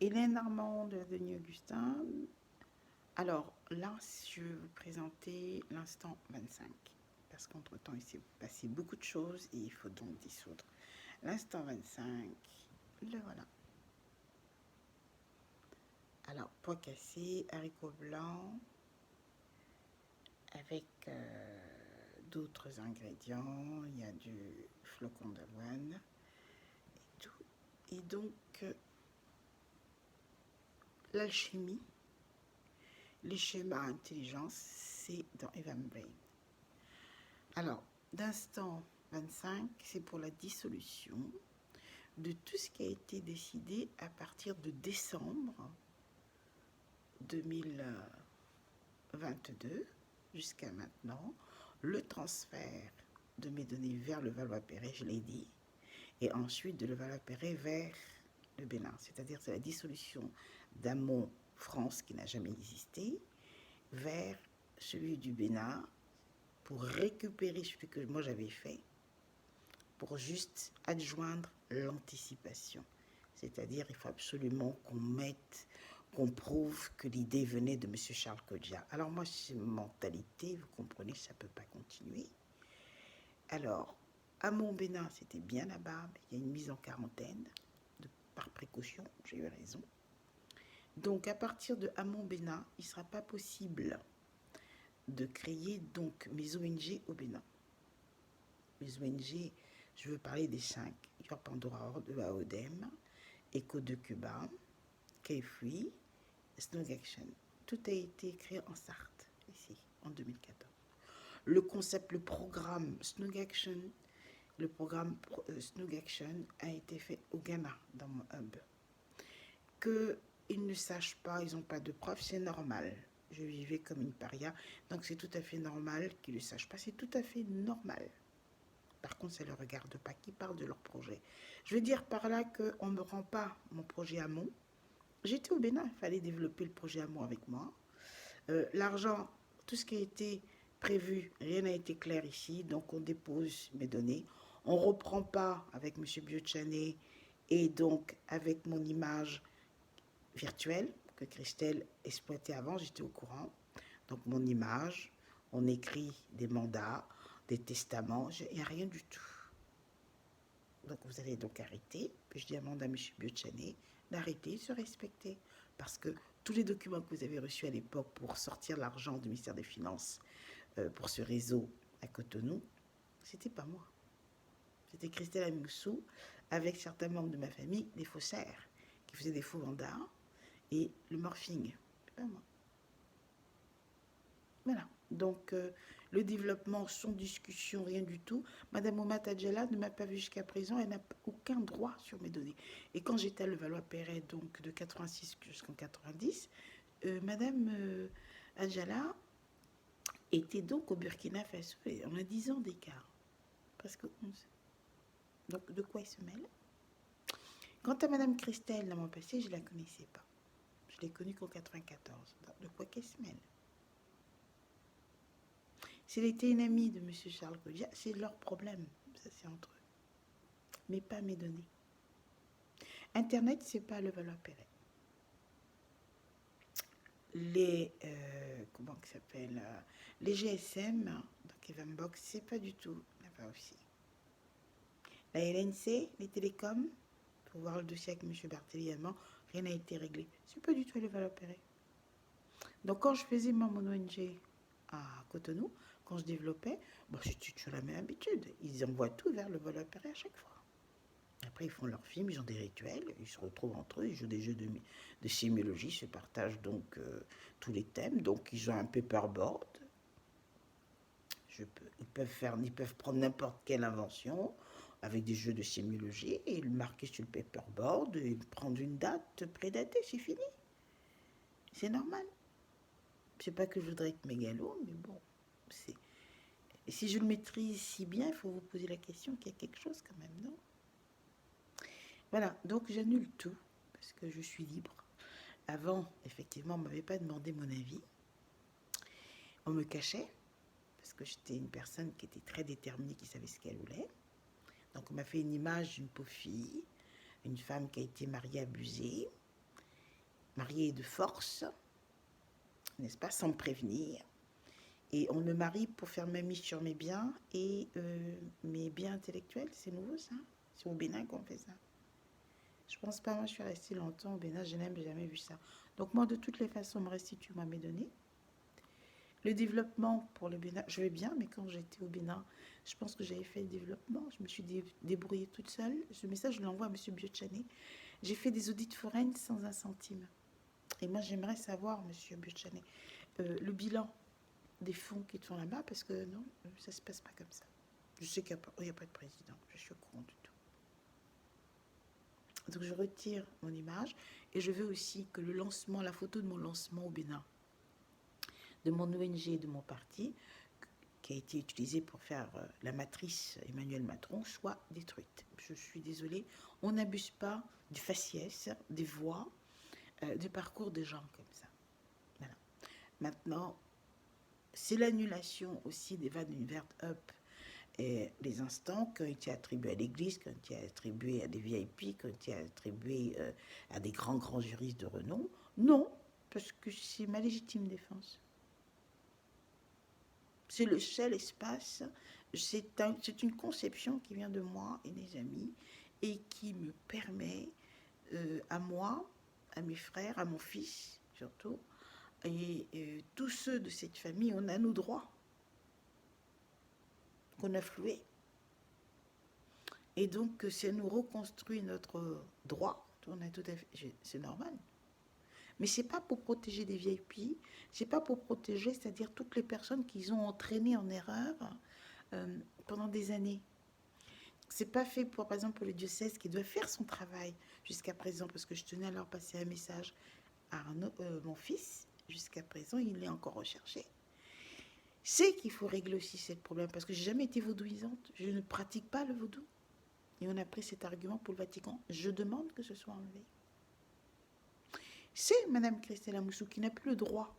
Hélène Armand de la Denis Augustin. Alors là, je vais vous présenter l'instant 25. Parce qu'entre-temps, il s'est passé beaucoup de choses et il faut donc dissoudre. L'instant 25, le voilà. Alors, pois cassé, haricots blancs, avec d'autres ingrédients. Il y a du flocon d'avoine et tout. Et donc, l'alchimie, les schémas intelligence, c'est dans Evan Brain. Alors, d'instant 25, c'est pour la dissolution de tout ce qui a été décidé à partir de décembre 2022 jusqu'à maintenant, le transfert de mes données vers le Valois-Perret, je l'ai dit, et ensuite de le Valois-Perret vers le Bénin. C'est-à-dire c'est la dissolution d'Amont France qui n'a jamais existé vers celui du Bénin pour récupérer ce que moi j'avais fait, pour juste adjoindre l'anticipation. C'est-à-dire il faut absolument qu'on prouve que l'idée venait de M. Charles Kodja. Alors moi, c'est une mentalité, vous comprenez, ça ne peut pas continuer. Alors, à Montbénin, c'était bien là-bas, il y a une mise en quarantaine, par précaution, j'ai eu raison. Donc, à partir de Hamon-Bénin, il ne sera pas possible de créer donc mes ONG au Bénin. Mes ONG, je veux parler des 5. Yor Pandora de AODEM, Echo de Cuba, K-Free, Snog Action. Tout a été créé en Sarthe, ici, en 2014. Le concept, le programme Snog Action, Snog Action a été fait au Ghana, dans mon hub. Qu'ils ne sachent pas, ils n'ont pas de preuves, c'est normal. Je vivais comme une paria, donc c'est tout à fait normal qu'ils ne le sachent pas, c'est tout à fait normal. Par contre, ça ne le regarde pas, qui parle de leur projet. Je veux dire par là qu'on ne me rend pas mon projet Hamon. J'étais au Bénin, il fallait développer le projet Hamon avec moi. L'argent, tout ce qui a été prévu, rien n'a été clair ici, donc on dépose mes données. On ne reprend pas avec M. Biochané et donc avec mon image virtuelle que Christelle exploitait avant, j'étais au courant. Donc mon image, on écrit des mandats, des testaments, il n'y a rien du tout. Donc vous allez donc arrêter. Puis je demande à M. Biochané d'arrêter, de se respecter. Parce que tous les documents que vous avez reçus à l'époque pour sortir l'argent du ministère des Finances pour ce réseau à Cotonou, c'était pas moi. C'était Christelle Amoussou avec certains membres de ma famille, des faussaires, qui faisaient des faux mandats et le morphing. C'est pas moi. Voilà. Donc, le développement, sans discussion, rien du tout. Madame Ouma Tadjala ne m'a pas vu jusqu'à présent. Elle n'a aucun droit sur mes données. Et quand j'étais à Levallois-Perret, donc de 86 jusqu'en 90, Madame Adjala était donc au Burkina Faso. Et on a 10 ans d'écart. Presque 11. Donc, de quoi il se mêle? Quant à Madame Christelle, dans mon passé, je ne la connaissais pas. Je l'ai connue qu'en 94. De quoi qu'elle se mêle? S'il était une amie de M. Charles Kodja, c'est leur problème. Ça, c'est entre eux. Mais pas mes données. Internet, c'est pas le Valois-Perret. Les, comment ça s'appelle les GSM, donc Evanbox, c'est pas du tout là-bas aussi. La LNC, les télécoms, pour voir le dossier avec M. Barthélémy, rien n'a été réglé. C'est pas du tout le Valois-Perret. Donc quand je faisais mon ONG à Cotonou, quand je développais, bon, c'était toujours la même habitude. Ils envoient tout vers le Valois-Perret à chaque fois. Après, ils font leurs films, ils ont des rituels, ils se retrouvent entre eux, ils jouent des jeux de sémiologie, se partagent donc tous les thèmes. Donc, ils ont un paperboard. Ils peuvent prendre n'importe quelle invention avec des jeux de sémiologie et le marquer sur le paperboard et prendre une date prédatée, c'est fini. C'est normal. C'est pas que je voudrais être mégalo, mais bon, c'est... Et si je le maîtrise si bien, il faut vous poser la question qu'il y a quelque chose quand même, non? Voilà, donc j'annule tout, parce que je suis libre. Avant, effectivement, on ne m'avait pas demandé mon avis. On me cachait, parce que j'étais une personne qui était très déterminée, qui savait ce qu'elle voulait. Donc on m'a fait une image d'une pauvre fille, une femme qui a été mariée, abusée, marié de force, n'est-ce pas, sans me prévenir. Et on me marie pour faire ma mise sur mes biens et mes biens intellectuels. C'est nouveau ça? C'est au Bénin qu'on fait ça. Je pense pas, moi je suis restée longtemps au Bénin, je n'ai jamais vu ça. Donc moi de toutes les façons, on me restitue moi mes données. Le développement pour le Bénin, je vais bien, mais quand j'étais au Bénin, je pense que j'avais fait le développement. Je me suis débrouillée toute seule. Ce message, je l'envoie à M. Biochane. J'ai fait des audits foraines sans un centime. Et moi, j'aimerais savoir, M. Biochane, le bilan des fonds qui sont là-bas, parce que non, ça ne se passe pas comme ça. Je sais qu'il n'y a pas de président, je suis au courant du tout. Donc je retire mon image et je veux aussi que le lancement, la photo de mon lancement au Bénin, de mon ONG, de mon parti, qui a été utilisée pour faire la matrice Emmanuel Macron, soit détruite. Je suis désolée, on n'abuse pas du faciès, des voix, du parcours des gens comme ça. Voilà. Maintenant, c'est l'annulation aussi des Van Univers Up et les instants qui ont été attribués à l'Église, qui ont été attribués à des VIP, qui ont été attribués à des grands juristes de renom. Non, parce que c'est ma légitime défense. C'est le seul espace, c'est une conception qui vient de moi et des amis et qui me permet à moi, à mes frères, à mon fils surtout, et tous ceux de cette famille, on a nos droits qu'on a floués. Et donc, c'est nous reconstruire notre droit, on a tout à fait, c'est normal. Mais c'est pas pour protéger des VIP, c'est pas pour protéger, c'est-à-dire toutes les personnes qu'ils ont entraînées en erreur pendant des années. C'est pas fait pour, par exemple, pour le diocèse qui doit faire son travail jusqu'à présent, parce que je tenais à leur passer un message à Arnaud, mon fils, jusqu'à présent, il est encore recherché. C'est qu'il faut régler aussi ce problème, parce que j'ai jamais été vaudouisante, je ne pratique pas le vaudou. Et on a pris cet argument pour le Vatican. Je demande que ce soit enlevé. C'est Madame Christelle Amoussou qui n'a plus le droit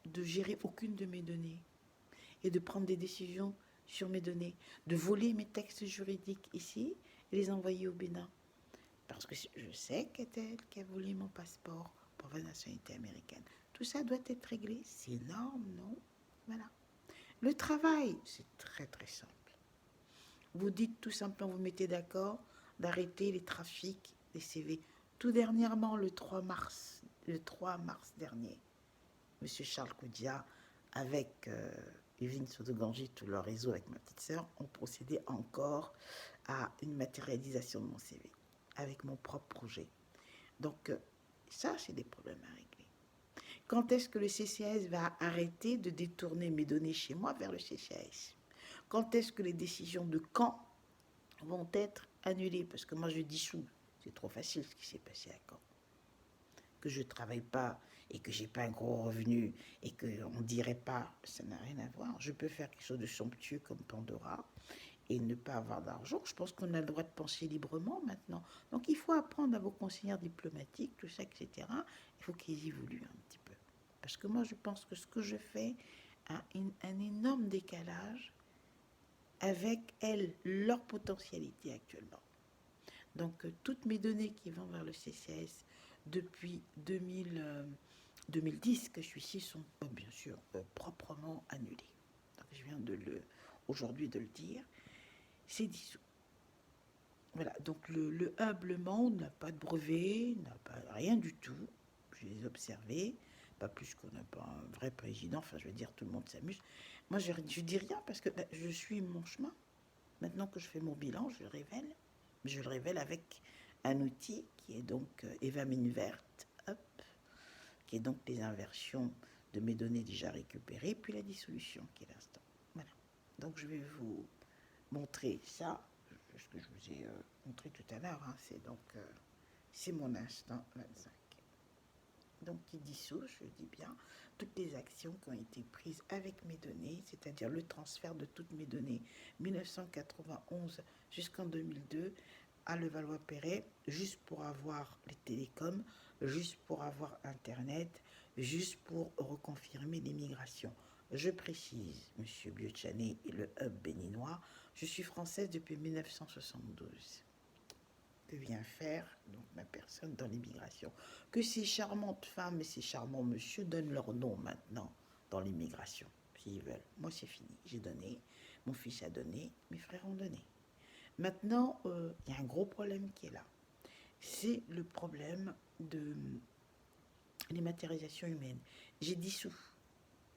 de gérer aucune de mes données et de prendre des décisions sur mes données, de voler mes textes juridiques ici et les envoyer au Bénin. Parce que je sais qu'elle qui a volé mon passeport pour la nationalité américaine. Tout ça doit être réglé. C'est énorme, non? Voilà. Le travail, c'est très simple. Vous dites tout simplement, vous mettez d'accord d'arrêter les trafics des CV. Tout dernièrement, le 3 mars dernier, M. Charles Koudia, avec Evelyne Sotoganji, tout leur réseau avec ma petite sœur, ont procédé encore à une matérialisation de mon CV, avec mon propre projet. Donc, ça, c'est des problèmes à régler. Quand est-ce que le CCAS va arrêter de détourner mes données chez moi vers le CCAS? Quand est-ce que les décisions de Caen vont être annulées? Parce que moi, je dissous. C'est trop facile ce qui s'est passé à Caen. Que je ne travaille pas et que je n'ai pas un gros revenu et qu'on ne dirait pas, ça n'a rien à voir. Je peux faire quelque chose de somptueux comme Pandora et ne pas avoir d'argent. Je pense qu'on a le droit de penser librement maintenant. Donc, il faut apprendre à vos conseillères diplomatiques, tout ça, etc. Il faut qu'ils évoluent un petit peu. Parce que moi, je pense que ce que je fais a un énorme décalage avec elles, leur potentialité actuellement. Donc, toutes mes données qui vont vers le CCAS depuis 2010 que je suis ici sont bien sûr proprement annulées. Donc, je viens aujourd'hui de le dire. C'est dissous. Voilà, donc le hub Le Monde n'a pas de brevet, n'a pas rien du tout. Je les ai observés, pas plus qu'on n'a pas un vrai président. Enfin, je veux dire, tout le monde s'amuse. Moi, je dis rien parce que je suis mon chemin. Maintenant que je fais mon bilan, je le révèle. Je le révèle avec un outil qui est donc Eva Minvert Up, qui est donc les inversions de mes données déjà récupérées, puis la dissolution qui est l'instant. Voilà. Donc je vais vous montrer ça, ce que je vous ai montré tout à l'heure. Hein. C'est donc c'est mon instant 25. Donc qui dissout, je dis bien, toutes les actions qui ont été prises avec mes données, c'est-à-dire le transfert de toutes mes données 1991 jusqu'en 2002 à Levallois-Perret, juste pour avoir les télécoms, juste pour avoir Internet, juste pour reconfirmer l'immigration. Je précise, M. Biochane et le hub béninois, je suis française depuis 1972. que vient faire donc, ma personne dans l'immigration. Que ces charmantes femmes et ces charmants monsieur donnent leur nom maintenant dans l'immigration, s'ils veulent. Moi, c'est fini. J'ai donné. Mon fils a donné. Mes frères ont donné. Maintenant, il y a un gros problème qui est là. C'est le problème de l'immatérialisation humaine. J'ai dissous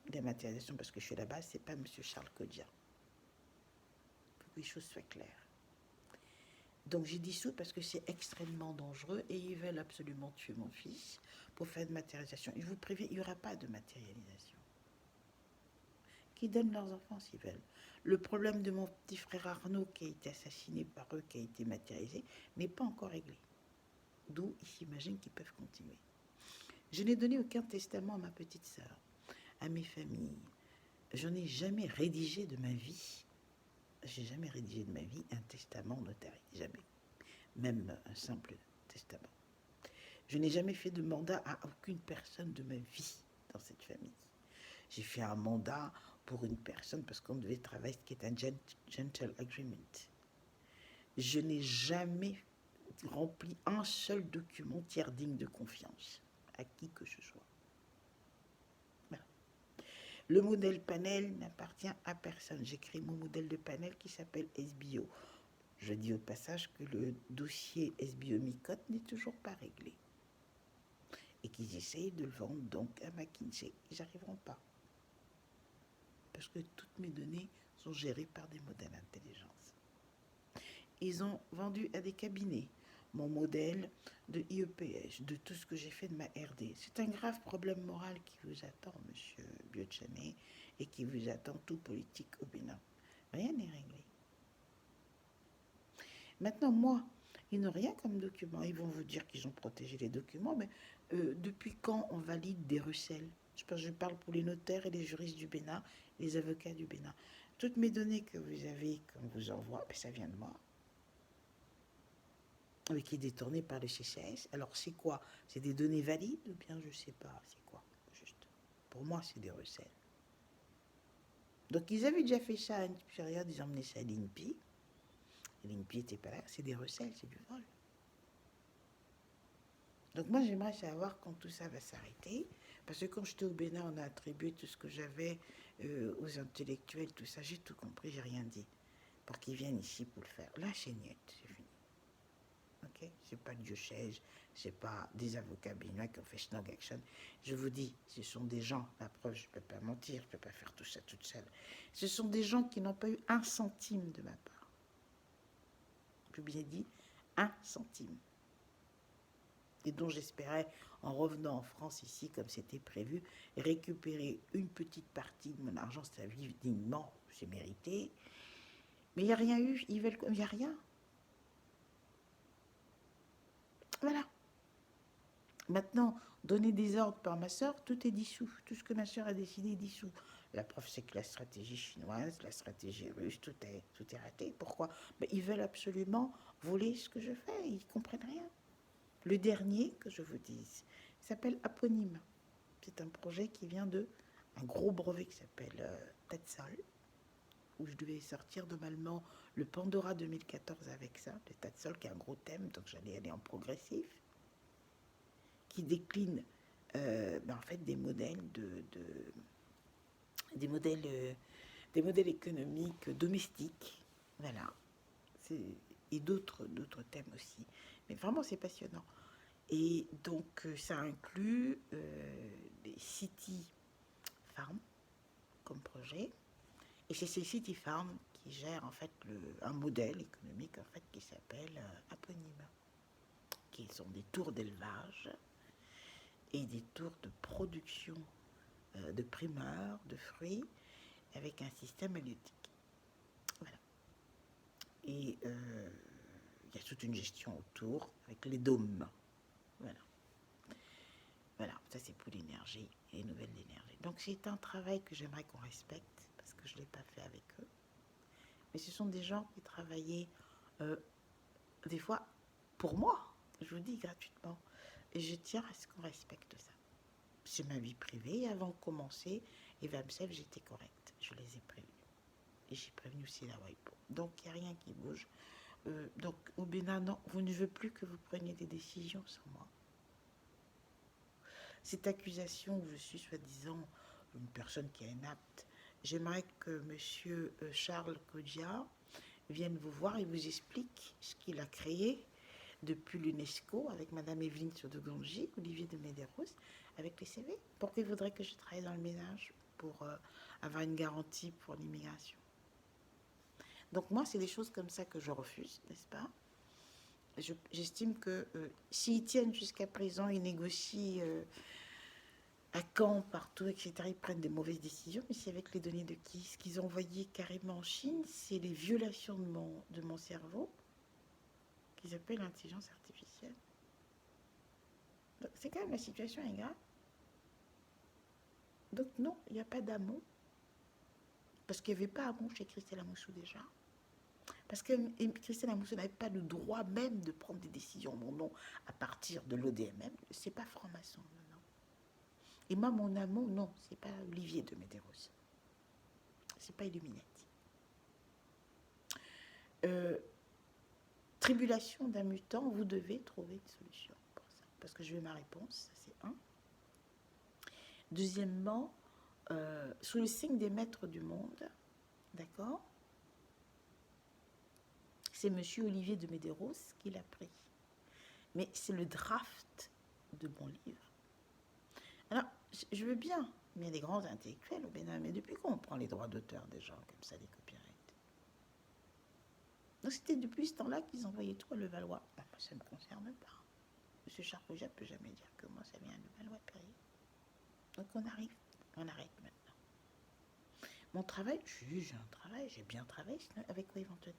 l'immatérialisation parce que je suis là-bas, c'est pas M. Charles Kodia. Il faut que les choses soient claires. Donc j'ai dissous parce que c'est extrêmement dangereux et ils veulent absolument tuer mon fils pour faire de matérialisation. Je vous préviens, il n'y aura pas de matérialisation. Qu'ils donnent leurs enfants s'ils veulent. Le problème de mon petit frère Arnaud qui a été assassiné par eux, qui a été matérialisé, n'est pas encore réglé. D'où ils s'imaginent qu'ils peuvent continuer. Je n'ai donné aucun testament à ma petite sœur, à mes familles. Je n'ai jamais rédigé de ma vie. J'ai jamais rédigé de ma vie un testament notarié, jamais. Même un simple testament. Je n'ai jamais fait de mandat à aucune personne de ma vie dans cette famille. J'ai fait un mandat pour une personne parce qu'on devait travailler, ce qui est un gentle agreement. Je n'ai jamais rempli un seul document tiers digne de confiance à qui que ce soit. Voilà. Le modèle panel n'appartient à personne. J'écris mon modèle de panel qui s'appelle SBO. Je dis au passage que le dossier SBO Micotte n'est toujours pas réglé. Et qu'ils essayent de le vendre donc à McKinsey. Ils n'arriveront pas. Parce que toutes mes données sont gérées par des modèles d'intelligence. Ils ont vendu à des cabinets mon modèle de IEPS, de tout ce que j'ai fait de ma RD. C'est un grave problème moral qui vous attend, monsieur Biochané, et qui vous attend tout politique au Bénin. Rien n'est réglé. Maintenant, moi, ils n'ont rien comme document. Ils vont vous dire qu'ils ont protégé les documents, mais depuis quand on valide des recels? Je parle pour les notaires et les juristes du Bénin, les avocats du Bénin. Toutes mes données que vous avez, qu'on vous envoie, ben, ça vient de moi. Mais qui est détourné par le CCS. Alors, c'est quoi? C'est des données valides ou bien je ne sais pas, c'est quoi? Juste. Pour moi, c'est des recels. Donc, ils avaient déjà fait ça à une période, ils emmenaient ça à l'INPI. L'INPI n'était pas là, c'est des recels, c'est du vol. Donc moi, j'aimerais savoir quand tout ça va s'arrêter, parce que quand j'étais au Bénin, on a attribué tout ce que j'avais aux intellectuels, tout ça, j'ai tout compris, j'ai rien dit, pour qu'ils viennent ici pour le faire. Là, c'est net, c'est fini. Ok? C'est pas Diocèse, c'est pas des avocats béninois qui ont fait Snog Action. Je vous dis, ce sont des gens, la preuve, je ne peux pas mentir, je ne peux pas faire tout ça toute seule. Ce sont des gens qui n'ont pas eu un centime de ma part. Je bien dit, un centime. Et dont j'espérais, en revenant en France ici, comme c'était prévu, récupérer une petite partie de mon argent, c'est à vivre dignement, j'ai mérité. Mais il n'y a rien eu, il n'y a rien. Voilà. Maintenant, donner des ordres par ma soeur, tout est dissous. Tout ce que ma soeur a décidé est dissous. La preuve, c'est que la stratégie chinoise, la stratégie russe, tout est raté. Pourquoi? Ils veulent absolument voler ce que je fais, ils ne comprennent rien. Le dernier, que je vous dise, s'appelle Aponyme. C'est un projet qui vient de un gros brevet qui s'appelle Tatsol, où je devais sortir normalement le Pandora 2014 avec ça, le Tatsol qui est un gros thème, donc j'allais aller en progressif, qui décline en fait des modèles des modèles économiques domestiques, voilà, et d'autres thèmes aussi. Mais vraiment, c'est passionnant. Et donc, ça inclut des City Farm comme projet. Et c'est ces City Farm qui gèrent en fait un modèle économique en fait qui s'appelle Aponyme, qui sont des tours d'élevage et des tours de production de primeurs, de fruits, avec un système halieutique. Voilà. Et il y a toute une gestion autour avec les dômes. Voilà. Voilà, ça c'est pour l'énergie et les nouvelles d'énergie. Donc c'est un travail que j'aimerais qu'on respecte parce que je ne l'ai pas fait avec eux. Mais ce sont des gens qui travaillaient des fois pour moi, je vous dis gratuitement. Et je tiens à ce qu'on respecte ça. C'est ma vie privée. Avant de commencer, et Vamsel, j'étais correcte. Je les ai prévenus. Et j'ai prévenu aussi la WIPO. Donc il n'y a rien qui bouge. Donc, au Bénin, non, vous ne veux plus que vous preniez des décisions sans moi. Cette accusation où je suis soi-disant une personne qui est inapte, j'aimerais que monsieur Charles Kodia vienne vous voir et vous explique ce qu'il a créé depuis l'UNESCO avec madame Evelyne Sodoganji, Olivier de Medeiros, avec les CV. Pourquoi il voudrait que je travaille dans le ménage pour avoir une garantie pour l'immigration? Donc moi, c'est des choses comme ça que je refuse, n'est-ce pas? J'estime que s'ils tiennent jusqu'à présent, ils négocient à Caen, partout, etc., ils prennent des mauvaises décisions, mais c'est avec les données de qui? Ce qu'ils ont envoyé carrément en Chine, c'est les violations de mon cerveau, qu'ils appellent l'intelligence artificielle. Donc c'est quand même la situation est grave. Donc non, il n'y a pas d'amour. Parce qu'il n'y avait pas d'amour chez Christelle Amoussou déjà. Parce que Christelle Amoussou n'avait pas le droit même de prendre des décisions, mon nom, à partir de l'ODMM. C'est pas franc-maçon, non, non. Et moi, mon amour, non, c'est pas Olivier de Medeiros. C'est pas Illuminati. Tribulation d'un mutant, vous devez trouver une solution pour ça. Parce que je veux ma réponse, ça c'est un. Deuxièmement, sous le signe des maîtres du monde, d'accord, c'est monsieur Olivier de Medeiros qui l'a pris. Mais c'est le draft de mon livre. Alors, je veux bien, mais il y a des grands intellectuels au Bénin, mais depuis quand on prend les droits d'auteur des gens comme ça, les copyrights? Donc c'était depuis ce temps-là qu'ils envoyaient tout à Levallois. Bon, moi, ça ne me concerne pas. Monsieur Charcouja ne peut jamais dire que moi, ça vient de Levallois-Perret. Donc on arrive, on arrête maintenant. Mon travail, j'ai un travail, j'ai bien travaillé, avec quoi ils vont tenir?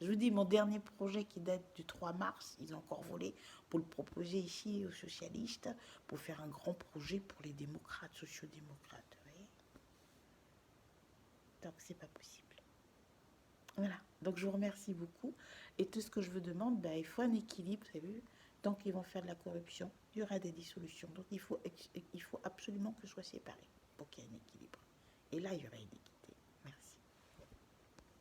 Je vous dis, mon dernier projet qui date du 3 mars, ils ont encore volé pour le proposer ici aux socialistes, pour faire un grand projet pour les démocrates, sociodémocrates. Vous voyez? Donc, c'est pas possible. Voilà. Donc, je vous remercie beaucoup. Et tout ce que je vous demande, il faut un équilibre, vous avez vu? Tant qu'ils vont faire de la corruption, il y aura des dissolutions. Donc, il faut absolument que je sois séparée pour qu'il y ait un équilibre. Et là, il y aura un équilibre.